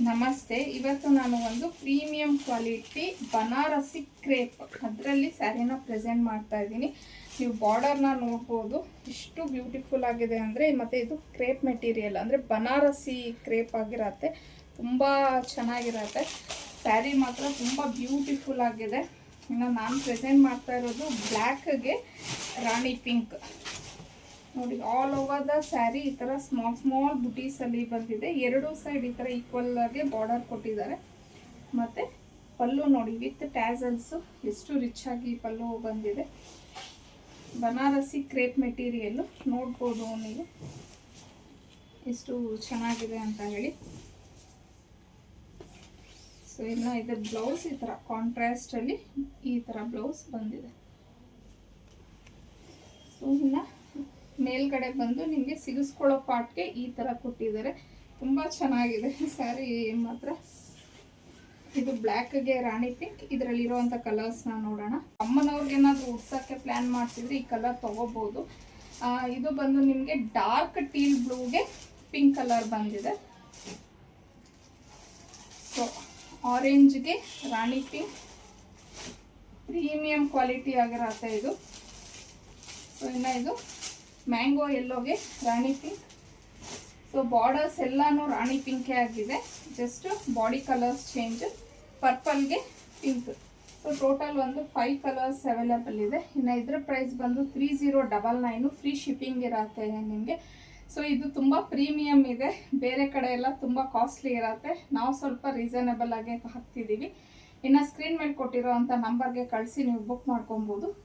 ನಮಸ್ತೆ. ಇವತ್ತು ನಾನು ಒಂದು ಪ್ರೀಮಿಯಂ ಕ್ವಾಲಿಟಿ ಬನಾರಸಿ ಕ್ರೇಪ್ ಅದರಲ್ಲಿ ಸ್ಯಾರಿನ ಪ್ರೆಸೆಂಟ್ ಮಾಡ್ತಾ ಇದ್ದೀನಿ. ನೀವು ಬಾರ್ಡರ್ನ ನೋಡ್ಬೋದು, ಎಷ್ಟು ಬ್ಯೂಟಿಫುಲ್ ಆಗಿದೆ ಅಂದರೆ. ಮತ್ತು ಇದು ಕ್ರೇಪ್ ಮೆಟೀರಿಯಲ್ ಅಂದರೆ ಬನಾರಸಿ ಕ್ರೇಪ್ ಆಗಿರತ್ತೆ, ತುಂಬ ಚೆನ್ನಾಗಿರತ್ತೆ. ಸ್ಯಾರಿ ಮಾತ್ರ ತುಂಬ ಬ್ಯೂಟಿಫುಲ್ ಆಗಿದೆ. ಇನ್ನು ನಾನು ಪ್ರೆಸೆಂಟ್ ಮಾಡ್ತಾ ಇರೋದು ಬ್ಲ್ಯಾಕ್ಗೆ ರಾಣಿ ಪಿಂಕ್ ನೋಡಿ. ಆಲ್ ಓವರ್ ದ ಸ್ಯಾರಿ ಈ ಥರ ಸ್ಮಾಲ್ ಬುಟೀಸಲ್ಲಿ ಬಂದಿದೆ. ಎರಡು ಸೈಡ್ ಈ ಥರ ಈಕ್ವಲ್ ಆಗಿ ಬಾರ್ಡರ್ ಕೊಟ್ಟಿದ್ದಾರೆ. ಮತ್ತು ಪಲ್ಲು ನೋಡಿ ವಿತ್ ಟ್ಯಾಸಲ್ಸು, ಎಷ್ಟು ರಿಚ್ ಆಗಿ ಪಲ್ಲು ಬಂದಿದೆ. ಬನಾರಸಿ ಕ್ರೇಪ್ ಮೆಟೀರಿಯಲ್ಲು ನೋಡ್ಬೋದು ನೀವು ಎಷ್ಟು ಚೆನ್ನಾಗಿದೆ ಅಂತ ಹೇಳಿ. ಸೊ ಇನ್ನು ಇದರ ಬ್ಲೌಸ್ ಈ ಥರ ಕಾಂಟ್ರಾಸ್ಟಲ್ಲಿ ಈ ಥರ ಬ್ಲೌಸ್ ಬಂದಿದೆ. ಸೊ ಇನ್ನು ಮೇಲ್ಗಡೆ ಬಂದು ನಿಮಗೆ ಸಿಗಿಸ್ಕೊಳ್ಳೋ ಪಾರ್ಟ್ಗೆ ಈ ಥರ ಕೊಟ್ಟಿದ್ದಾರೆ. ತುಂಬ ಚೆನ್ನಾಗಿದೆ ಸ್ಯಾರಿ ಮಾತ್ರ. ಇದು ಬ್ಲ್ಯಾಕ್ಗೆ ರಾಣಿ ಪಿಂಕ್. ಇದರಲ್ಲಿರುವಂಥ ಕಲರ್ಸ್ನ ನೋಡೋಣ. ಅಮ್ಮನವ್ರಿಗೇನಾದರೂ ಉಡ್ಸೋಕ್ಕೆ ಪ್ಲ್ಯಾನ್ ಮಾಡ್ತಿದ್ರೆ ಈ ಕಲರ್ ತೊಗೋಬೋದು. ಇದು ಬಂದು ನಿಮಗೆ ಡಾರ್ಕ್ ಟೀಲ್ ಬ್ಲೂಗೆ ಪಿಂಕ್ ಕಲರ್ ಬಂದಿದೆ. ಸೊ ಆರೆಂಜ್ಗೆ ರಾಣಿ ಪಿಂಕ್, ಪ್ರೀಮಿಯಂ ಕ್ವಾಲಿಟಿ ಆಗಿರತ್ತೆ ಇದು. ಸೊ ಇನ್ನು ಇದು ಮ್ಯಾಂಗೋ ಯೆಲ್ಲೋಗೆ ರಾಣಿ ಪಿಂಕ್. ಸೊ ಬಾರ್ಡರ್ಸ್ ಎಲ್ಲಾನು ರಾಣಿ ಪಿಂಕೇ ಆಗಿದೆ, ಜಸ್ಟ್ ಬಾಡಿ ಕಲರ್ಸ್ ಚೇಂಜ್. ಪರ್ಪಲ್ಗೆ ಪಿಂಕ್. ಸೊ ಟೋಟಲ್ ಒಂದು 5 ಕಲರ್ಸ್ ಅವೈಲೇಬಲ್ ಇದೆ. ಇನ್ನು ಇದರ ಪ್ರೈಸ್ ಬಂದು 3099, ಫ್ರೀ ಶಿಪ್ಪಿಂಗ್ ಇರತ್ತೆ ನಿಮಗೆ. ಸೊ ಇದು ತುಂಬ ಪ್ರೀಮಿಯಮ್ ಇದೆ. ಬೇರೆ ಕಡೆ ಎಲ್ಲ ತುಂಬ ಕಾಸ್ಟ್ಲಿ ಇರತ್ತೆ, ನಾವು ಸ್ವಲ್ಪ ರೀಸನಬಲ್ ಆಗಿ ಹಾಕ್ತಿದ್ದೀವಿ. ಇನ್ನು ಸ್ಕ್ರೀನ್ ಮೇಲೆ ಕೊಟ್ಟಿರೋ ಅಂಥ ನಂಬರ್ಗೆ ಕಳಿಸಿ ನೀವು ಬುಕ್ ಮಾಡ್ಕೊಬೋದು.